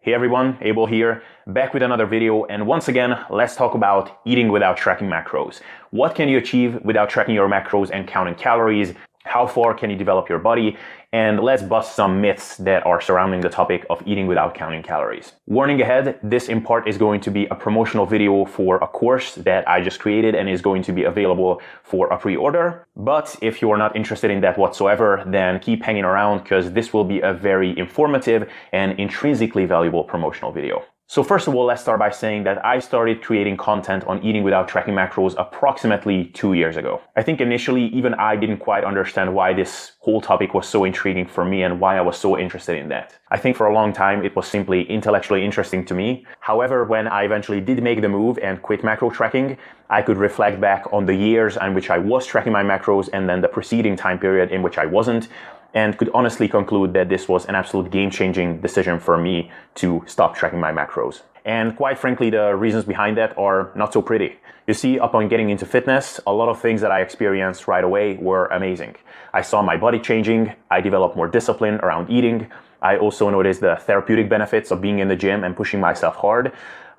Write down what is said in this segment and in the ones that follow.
Hey everyone, Abel here, back with another video, and once again, let's talk about eating without tracking macros. What can you achieve without tracking your macros and counting calories? How far can you develop your body? And let's bust some myths that are surrounding the topic of eating without counting calories. Warning ahead, this in part is going to be a promotional video for a course that I just created and is going to be available for a pre-order. But if you are not interested in that whatsoever, then keep hanging around because this will be a very informative and intrinsically valuable promotional video. So first of all, let's start by saying that I started creating content on eating without tracking macros approximately 2 years ago. I think initially even I didn't quite understand why this whole topic was so intriguing for me and why I was so interested in that. I think for a long time it was simply intellectually interesting to me. However, when I eventually did make the move and quit macro tracking, I could reflect back on the years in which I was tracking my macros and then the preceding time period in which I wasn't, and could honestly conclude that this was an absolute game-changing decision for me to stop tracking my macros. And quite frankly, the reasons behind that are not so pretty. You see, upon getting into fitness, a lot of things that I experienced right away were amazing. I saw my body changing, I developed more discipline around eating, I also noticed the therapeutic benefits of being in the gym and pushing myself hard,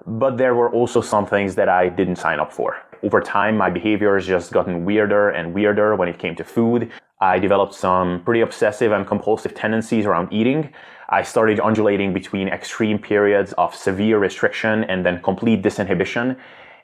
but there were also some things that I didn't sign up for. Over time, my behaviors just gotten weirder and weirder when it came to food. I developed some pretty obsessive and compulsive tendencies around eating. I started undulating between extreme periods of severe restriction and then complete disinhibition.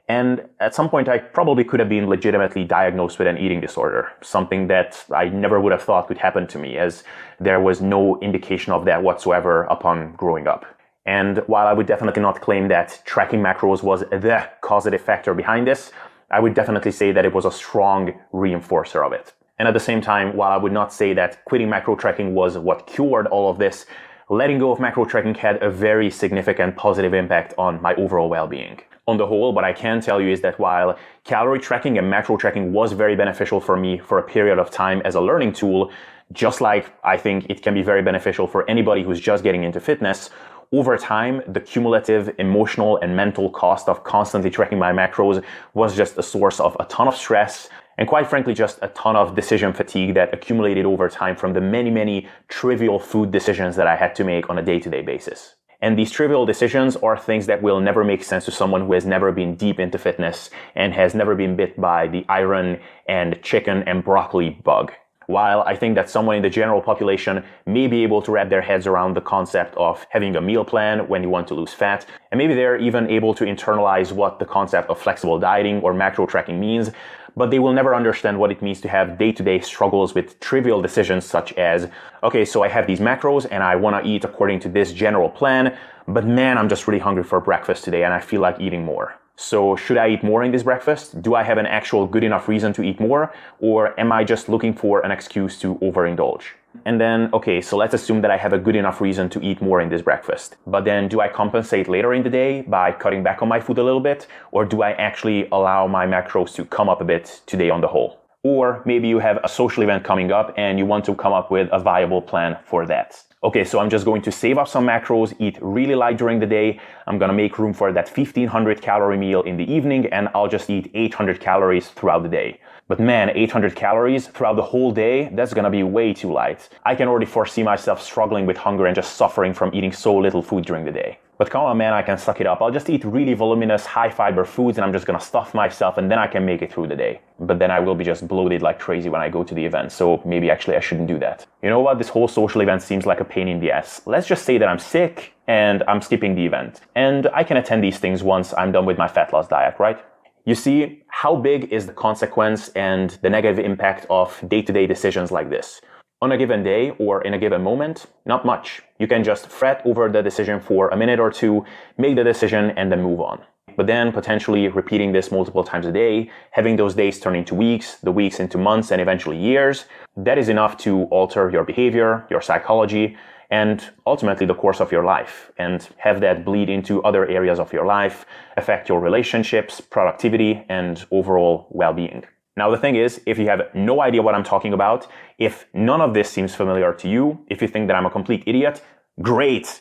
And at some point, I probably could have been legitimately diagnosed with an eating disorder, something that I never would have thought could happen to me, as there was no indication of that whatsoever upon growing up. And while I would definitely not claim that tracking macros was the causative factor behind this, I would definitely say that it was a strong reinforcer of it. And at the same time, while I would not say that quitting macro tracking was what cured all of this, letting go of macro tracking had a very significant positive impact on my overall well-being. On the whole, what I can tell you is that while calorie tracking and macro tracking was very beneficial for me for a period of time as a learning tool, just like I think it can be very beneficial for anybody who's just getting into fitness, over time, the cumulative emotional and mental cost of constantly tracking my macros was just a source of a ton of stress, and quite frankly, just a ton of decision fatigue that accumulated over time from the many trivial food decisions that I had to make on a day-to-day basis. And these trivial decisions are things that will never make sense to someone who has never been deep into fitness and has never been bit by the iron and chicken and broccoli bug. While I think that someone in the general population may be able to wrap their heads around the concept of having a meal plan when you want to lose fat, and maybe they're even able to internalize what the concept of flexible dieting or macro tracking means, but they will never understand what it means to have day-to-day struggles with trivial decisions such as, okay, so I have these macros and I want to eat according to this general plan, but man, I'm just really hungry for breakfast today and I feel like eating more. So should I eat more in this breakfast? Do I have an actual good enough reason to eat more? Or am I just looking for an excuse to overindulge? And then, okay, so let's assume that I have a good enough reason to eat more in this breakfast. But then do I compensate later in the day by cutting back on my food a little bit? Or do I actually allow my macros to come up a bit today on the whole? Or maybe you have a social event coming up and you want to come up with a viable plan for that. Okay, so I'm just going to save up some macros, eat really light during the day. I'm gonna make room for that 1500 calorie meal in the evening, and I'll just eat 800 calories throughout the day. But man, 800 calories throughout the whole day, that's gonna be way too light. I can already foresee myself struggling with hunger and just suffering from eating so little food during the day. But come on man, I can suck it up. I'll just eat really voluminous, high fiber foods and I'm just gonna stuff myself and then I can make it through the day. But then I will be just bloated like crazy when I go to the event, so maybe actually I shouldn't do that. You know what, this whole social event seems like a pain in the ass. Let's just say that I'm sick and I'm skipping the event. And I can attend these things once I'm done with my fat loss diet, right? You see, how big is the consequence and the negative impact of day-to-day decisions like this? On a given day or in a given moment, not much. You can just fret over the decision for a minute or two, make the decision, and then move on. But then potentially repeating this multiple times a day, having those days turn into weeks, the weeks into months, and eventually years, that is enough to alter your behavior, your psychology, and ultimately the course of your life, and have that bleed into other areas of your life, affect your relationships, productivity, and overall well-being. Now the thing is, if you have no idea what I'm talking about, if none of this seems familiar to you, if you think that I'm a complete idiot, great.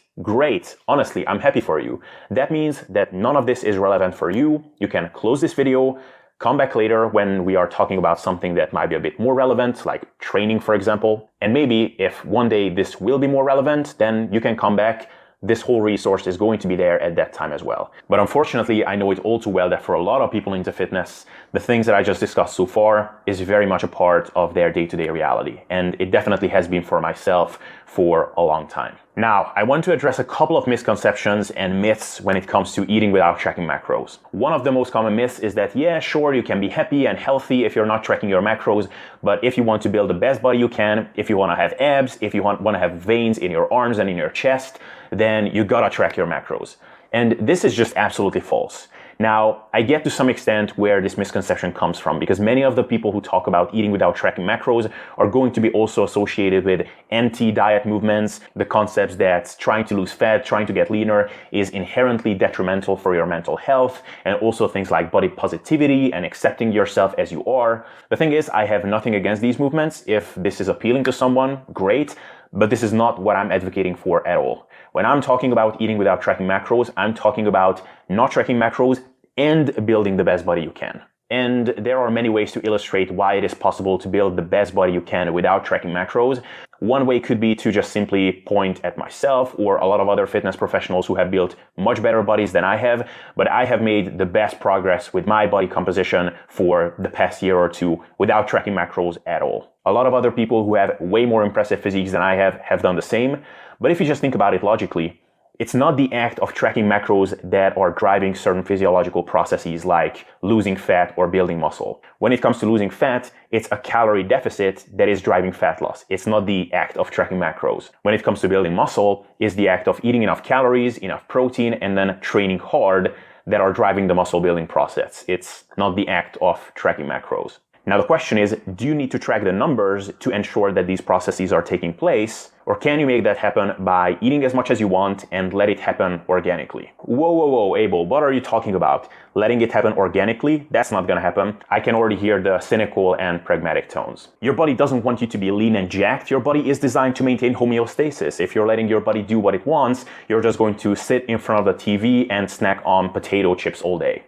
Honestly, I'm happy for you. That means that none of this is relevant for you. You can close this video, come back later when we are talking about something that might be a bit more relevant, like training, for example. And maybe if one day this will be more relevant, then you can come back, this whole resource is going to be there at that time as well. But unfortunately, I know it all too well that for a lot of people into fitness, the things that I just discussed so far is very much a part of their day-to-day reality. And it definitely has been for myself for a long time. Now, I want to address a couple of misconceptions and myths when it comes to eating without tracking macros. One of the most common myths is that, yeah, sure, you can be happy and healthy if you're not tracking your macros, but if you want to build the best body you can, if you want to have abs, if you want to have veins in your arms and in your chest, then you gotta track your macros. And this is just absolutely false. Now, I get to some extent where this misconception comes from, because many of the people who talk about eating without tracking macros are going to be also associated with anti-diet movements, the concepts that trying to lose fat, trying to get leaner is inherently detrimental for your mental health, and also things like body positivity and accepting yourself as you are. The thing is, I have nothing against these movements. If this is appealing to someone, great, but this is not what I'm advocating for at all. When I'm talking about eating without tracking macros, I'm talking about not tracking macros and building the best body you can. And there are many ways to illustrate why it is possible to build the best body you can without tracking macros. One way could be to just simply point at myself or a lot of other fitness professionals who have built much better bodies than I have, but I have made the best progress with my body composition for the past year or two without tracking macros at all. A lot of other people who have way more impressive physiques than I have done the same. But if you just think about it logically, it's not the act of tracking macros that are driving certain physiological processes like losing fat or building muscle. When it comes to losing fat, it's a calorie deficit that is driving fat loss. It's not the act of tracking macros. When it comes to building muscle, it's the act of eating enough calories, enough protein, and then training hard that are driving the muscle building process. It's not the act of tracking macros. Now the question is, do you need to track the numbers to ensure that these processes are taking place? Or can you make that happen by eating as much as you want and let it happen organically? Whoa, Abel, what are you talking about? Letting it happen organically? That's not gonna happen. I can already hear the cynical and pragmatic tones. Your body doesn't want you to be lean and jacked. Your body is designed to maintain homeostasis. If you're letting your body do what it wants, you're just going to sit in front of the TV and snack on potato chips all day.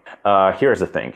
Here's the thing.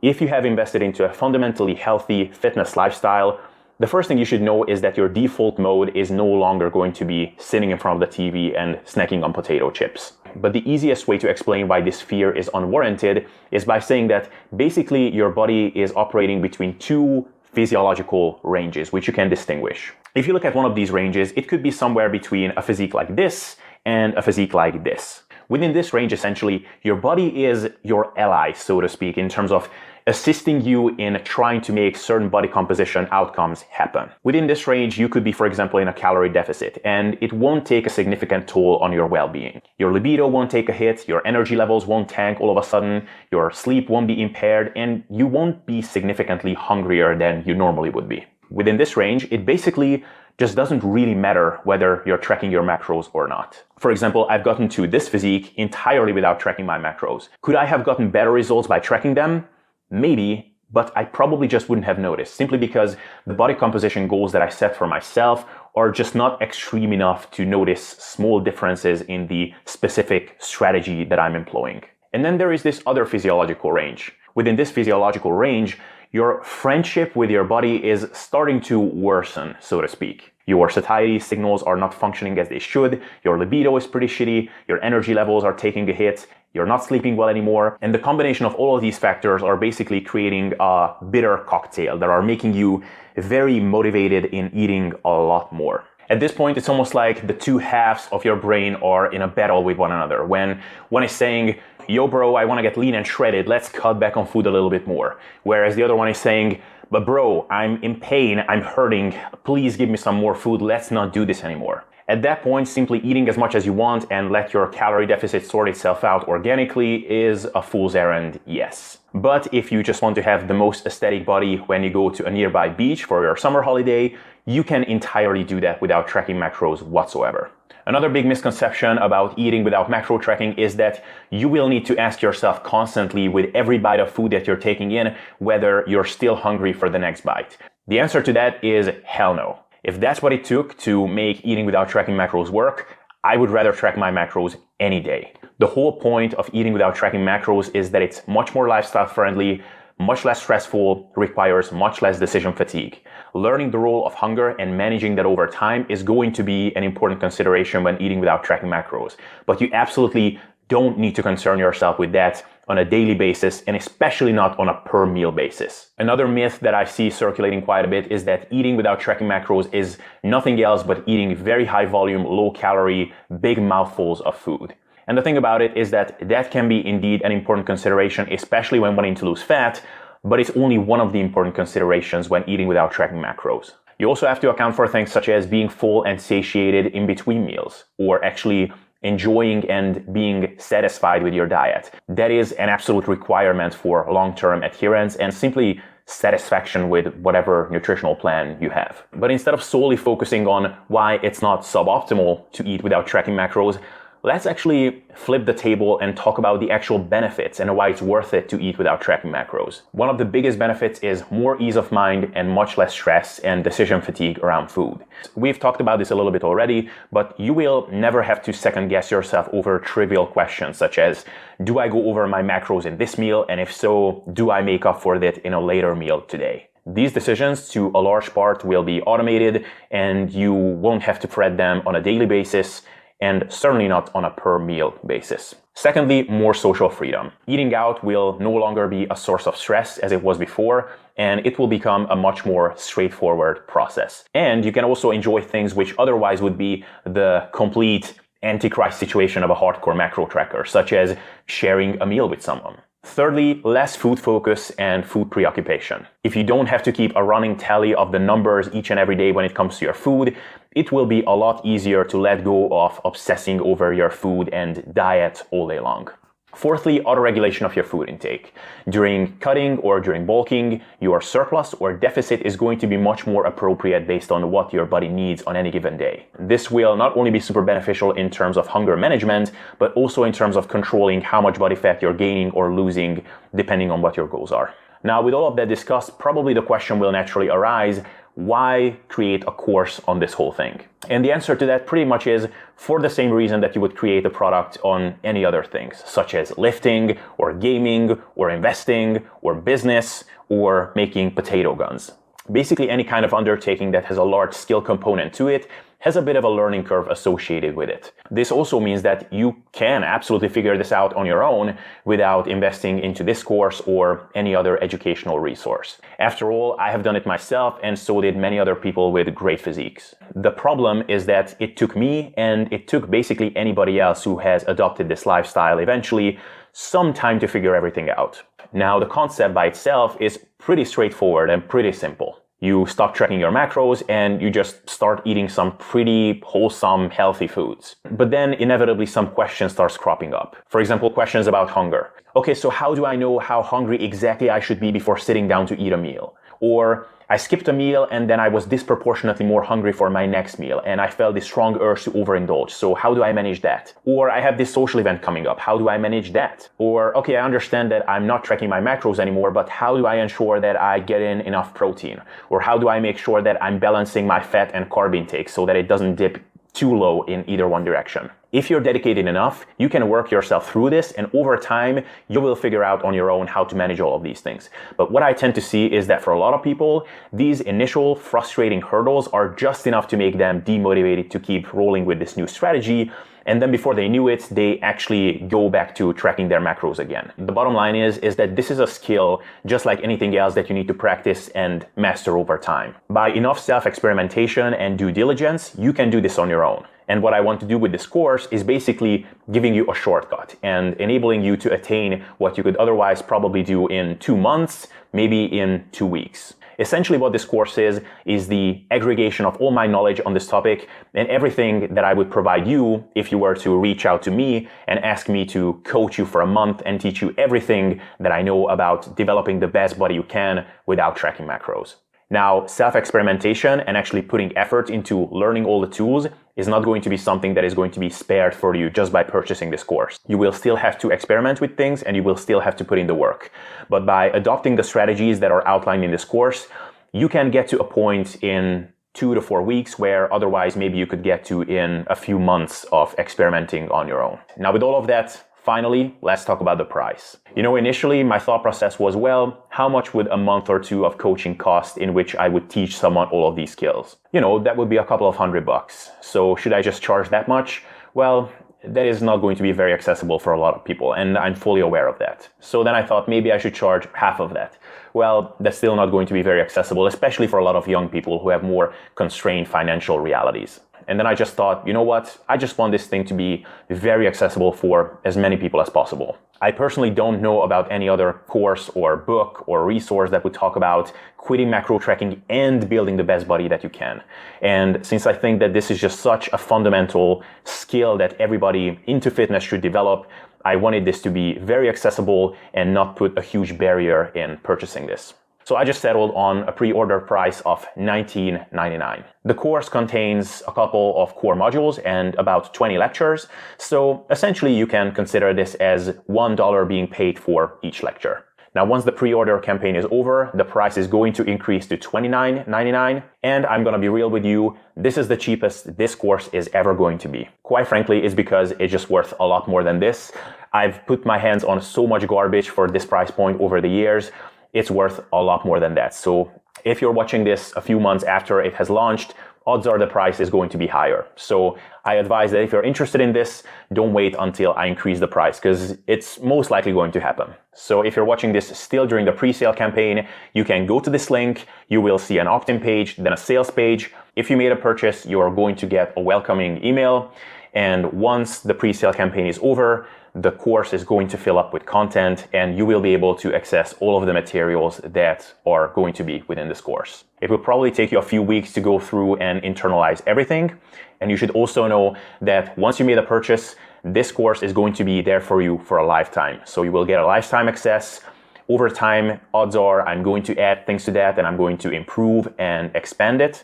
If you have invested into a fundamentally healthy fitness lifestyle, the first thing you should know is that your default mode is no longer going to be sitting in front of the TV and snacking on potato chips. But the easiest way to explain why this fear is unwarranted is by saying that basically your body is operating between two physiological ranges, which you can distinguish. If you look at one of these ranges, it could be somewhere between a physique like this and a physique like this. Within this range, essentially, your body is your ally, so to speak, in terms of assisting you in trying to make certain body composition outcomes happen. Within this range, you could be, for example, in a calorie deficit, and it won't take a significant toll on your well-being. Your libido won't take a hit, your energy levels won't tank all of a sudden, your sleep won't be impaired, and you won't be significantly hungrier than you normally would be. Within this range, it basically just doesn't really matter whether you're tracking your macros or not. For example, I've gotten to this physique entirely without tracking my macros. Could I have gotten better results by tracking them? Maybe, but I probably just wouldn't have noticed, simply because the body composition goals that I set for myself are just not extreme enough to notice small differences in the specific strategy that I'm employing. And then there is this other physiological range. Within this physiological range, your friendship with your body is starting to worsen, so to speak. Your satiety signals are not functioning as they should, your libido is pretty shitty, your energy levels are taking a hit, you're not sleeping well anymore, and the combination of all of these factors are basically creating a bitter cocktail that are making you very motivated in eating a lot more. At this point, it's almost like the two halves of your brain are in a battle with one another. When one is saying, yo bro, I want to get lean and shredded, let's cut back on food a little bit more. Whereas the other one is saying, but bro, I'm in pain, I'm hurting, please give me some more food, let's not do this anymore. At that point, simply eating as much as you want and let your calorie deficit sort itself out organically is a fool's errand, yes. But if you just want to have the most aesthetic body when you go to a nearby beach for your summer holiday, you can entirely do that without tracking macros whatsoever. Another big misconception about eating without macro tracking is that you will need to ask yourself constantly with every bite of food that you're taking in whether you're still hungry for the next bite. The answer to that is hell no. If that's what it took to make eating without tracking macros work, I would rather track my macros any day. The whole point of eating without tracking macros is that it's much more lifestyle friendly, much less stressful, requires much less decision fatigue. Learning the role of hunger and managing that over time is going to be an important consideration when eating without tracking macros. But you absolutely don't need to concern yourself with that on a daily basis, and especially not on a per meal basis. Another myth that I see circulating quite a bit is that eating without tracking macros is nothing else but eating very high volume, low calorie, big mouthfuls of food. And the thing about it is that that can be indeed an important consideration, especially when wanting to lose fat, but it's only one of the important considerations when eating without tracking macros. You also have to account for things such as being full and satiated in between meals, or actually enjoying and being satisfied with your diet. That is an absolute requirement for long-term adherence and simply satisfaction with whatever nutritional plan you have. But instead of solely focusing on why it's not suboptimal to eat without tracking macros, let's actually flip the table and talk about the actual benefits and why it's worth it to eat without tracking macros. One of the biggest benefits is more ease of mind and much less stress and decision fatigue around food. We've talked about this a little bit already, but you will never have to second guess yourself over trivial questions such as, do I go over my macros in this meal? And if so, do I make up for that in a later meal today? These decisions, to a large part, will be automated and you won't have to fret them on a daily basis, and certainly not on a per meal basis. Secondly, more social freedom. Eating out will no longer be a source of stress as it was before, and it will become a much more straightforward process. And you can also enjoy things which otherwise would be the complete antichrist situation of a hardcore macro tracker, such as sharing a meal with someone. Thirdly, less food focus and food preoccupation. If you don't have to keep a running tally of the numbers each and every day when it comes to your food, it will be a lot easier to let go of obsessing over your food and diet all day long. Fourthly, autoregulation of your food intake. During cutting or during bulking, your surplus or deficit is going to be much more appropriate based on what your body needs on any given day. This will not only be super beneficial in terms of hunger management, but also in terms of controlling how much body fat you're gaining or losing, depending on what your goals are. Now, with all of that discussed, probably the question will naturally arise, why create a course on this whole thing? And the answer to that pretty much is for the same reason that you would create a product on any other things, such as lifting, or gaming, or investing, or business, or making potato guns. Basically, any kind of undertaking that has a large skill component to it has a bit of a learning curve associated with it. This also means that you can absolutely figure this out on your own without investing into this course or any other educational resource. After all, I have done it myself, and so did many other people with great physiques. The problem is that it took me, and it took basically anybody else who has adopted this lifestyle eventually, some time to figure everything out. Now, the concept by itself is pretty straightforward and pretty simple. You stop tracking your macros and you just start eating some pretty wholesome, healthy foods. But then inevitably some questions starts cropping up. For example, questions about hunger. Okay, so how do I know how hungry exactly I should be before sitting down to eat a meal? Or I skipped a meal and then I was disproportionately more hungry for my next meal and I felt this strong urge to overindulge. So how do I manage that? Or I have this social event coming up. How do I manage that? Or, okay, I understand that I'm not tracking my macros anymore, but how do I ensure that I get in enough protein? Or how do I make sure that I'm balancing my fat and carb intake so that it doesn't dip too low in either one direction? If you're dedicated enough, you can work yourself through this, and over time, you will figure out on your own how to manage all of these things. But what I tend to see is that for a lot of people, these initial frustrating hurdles are just enough to make them demotivated to keep rolling with this new strategy. And then before they knew it, they actually go back to tracking their macros again. The bottom line is that this is a skill just like anything else that you need to practice and master over time. By enough self-experimentation and due diligence, you can do this on your own. And what I want to do with this course is basically giving you a shortcut and enabling you to attain what you could otherwise probably do in 2 months, maybe in 2 weeks. Essentially what this course is the aggregation of all my knowledge on this topic and everything that I would provide you if you were to reach out to me and ask me to coach you for a month and teach you everything that I know about developing the best body you can without tracking macros. Now, self-experimentation and actually putting effort into learning all the tools is not going to be something that is going to be spared for you just by purchasing this course. You will still have to experiment with things and you will still have to put in the work. But by adopting the strategies that are outlined in this course, you can get to a point in 2 to 4 weeks where otherwise maybe you could get to in a few months of experimenting on your own. Now, with all of that, Finally, let's talk about the price. Initially my thought process was, well, how much would a month or two of coaching cost in which I would teach someone all of these skills? That would be a couple of $100. So should I just charge that much? Well, that is not going to be very accessible for a lot of people, and I'm fully aware of that. So then I thought maybe I should charge half of that. Well, that's still not going to be very accessible, especially for a lot of young people who have more constrained financial realities. And then I just thought, you know what? I just want this thing to be very accessible for as many people as possible. I personally don't know about any other course or book or resource that would talk about quitting macro tracking and building the best body that you can. And since I think that this is just such a fundamental skill that everybody into fitness should develop, I wanted this to be very accessible and not put a huge barrier in purchasing this. So I just settled on a pre-order price of $19.99. The course contains a couple of core modules and about 20 lectures. So essentially you can consider this as $1 being paid for each lecture. Now, once the pre-order campaign is over, the price is going to increase to $29.99. And I'm going to be real with you, this is the cheapest this course is ever going to be. Quite frankly, it's because it's just worth a lot more than this. I've put my hands on so much garbage for this price point over the years. It's worth a lot more than that. So if you're watching this a few months after it has launched, odds are the price is going to be higher. So I advise that if you're interested in this, don't wait until I increase the price, because it's most likely going to happen. So if you're watching this still during the pre-sale campaign, you can go to this link, you will see an opt-in page, then a sales page. If you made a purchase, you are going to get a welcoming email. And once the pre-sale campaign is over, the course is going to fill up with content and you will be able to access all of the materials that are going to be within this course. It will probably take you a few weeks to go through and internalize everything. And you should also know that once you made a purchase, this course is going to be there for you for a lifetime. So you will get a lifetime access. Over time, odds are I'm going to add things to that and I'm going to improve and expand it.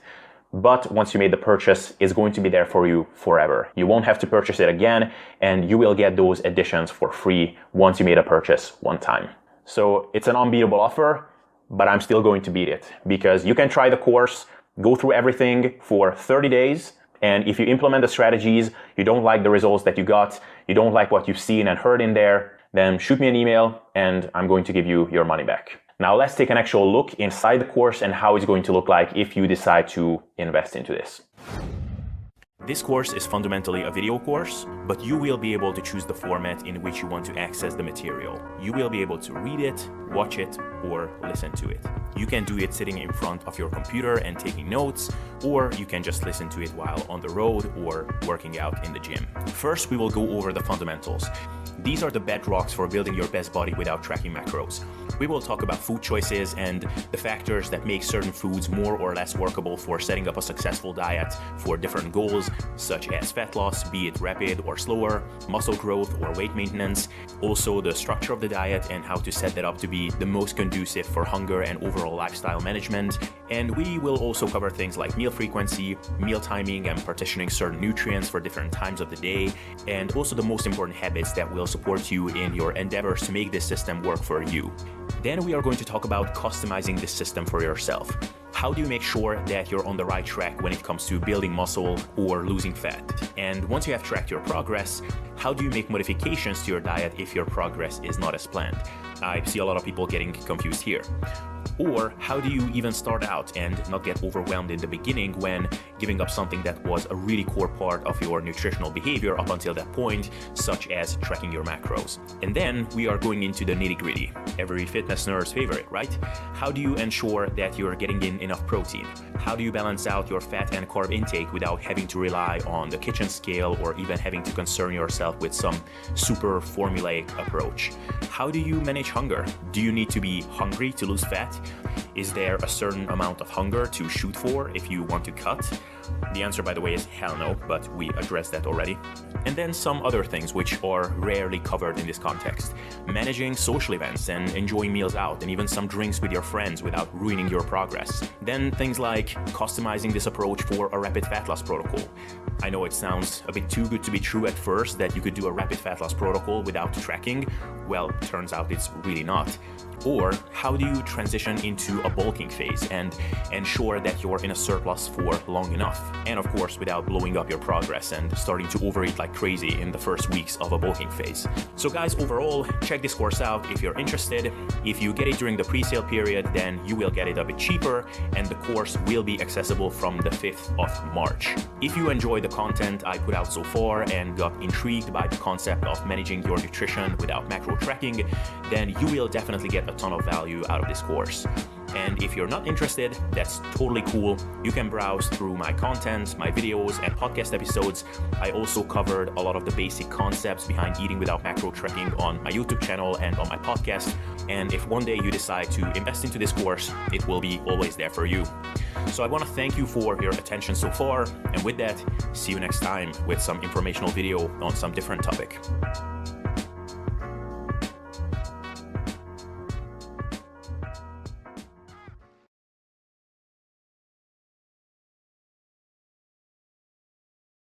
But once you made the purchase, it's going to be there for you forever. You won't have to purchase it again, and you will get those additions for free once you made a purchase one time. So it's an unbeatable offer, but I'm still going to beat it because you can try the course, go through everything for 30 days. And if you implement the strategies, you don't like the results that you got, you don't like what you've seen and heard in there, then shoot me an email and I'm going to give you your money back. Now let's take an actual look inside the course and how it's going to look like if you decide to invest into this. This course is fundamentally a video course, but you will be able to choose the format in which you want to access the material. You will be able to read it, watch it, or listen to it. You can do it sitting in front of your computer and taking notes, or you can just listen to it while on the road or working out in the gym. First, we will go over the fundamentals. These are the bedrocks for building your best body without tracking macros. We will talk about food choices and the factors that make certain foods more or less workable for setting up a successful diet for different goals, such as fat loss, be it rapid or slower, muscle growth or weight maintenance, also the structure of the diet and how to set that up to be the most conducive for hunger and overall lifestyle management. And we will also cover things like meal frequency, meal timing and partitioning certain nutrients for different times of the day, and also the most important habits that will support you in your endeavors to make this system work for you. Then we are going to talk about customizing this system for yourself. How do you make sure that you're on the right track when it comes to building muscle or losing fat? And once you have tracked your progress, how do you make modifications to your diet if your progress is not as planned? I see a lot of people getting confused here. Or how do you even start out and not get overwhelmed in the beginning when giving up something that was a really core part of your nutritional behavior up until that point, such as tracking your macros? And then we are going into the nitty-gritty, every fitness nerd's favorite, right? How do you ensure that you're getting in enough protein? How do you balance out your fat and carb intake without having to rely on the kitchen scale or even having to concern yourself with some super formulaic approach? How do you manage hunger? Do you need to be hungry to lose fat? Is there a certain amount of hunger to shoot for if you want to cut? The answer, by the way, is hell no, but we addressed that already. And then some other things which are rarely covered in this context. Managing social events and enjoying meals out and even some drinks with your friends without ruining your progress. Then things like customizing this approach for a rapid fat loss protocol. I know it sounds a bit too good to be true at first that you could do a rapid fat loss protocol without tracking. Well, turns out it's really not. Or how do you transition into a bulking phase and ensure that you're in a surplus for long enough? and of course without blowing up your progress and starting to overeat like crazy in the first weeks of a bulking phase. So guys, overall, check this course out if you're interested. If you get it during the pre-sale period, then you will get it a bit cheaper, and the course will be accessible from the 5th of March. If you enjoy the content I put out so far and got intrigued by the concept of managing your nutrition without macro tracking, then you will definitely get a ton of value out of this course. And if you're not interested, that's totally cool. You can browse through my content, my videos, and podcast episodes. I also covered a lot of the basic concepts behind eating without macro tracking on my YouTube channel and on my podcast. And if one day you decide to invest into this course, it will be always there for you. So I want to thank you for your attention so far. And with that, see you next time with some informational video on some different topic.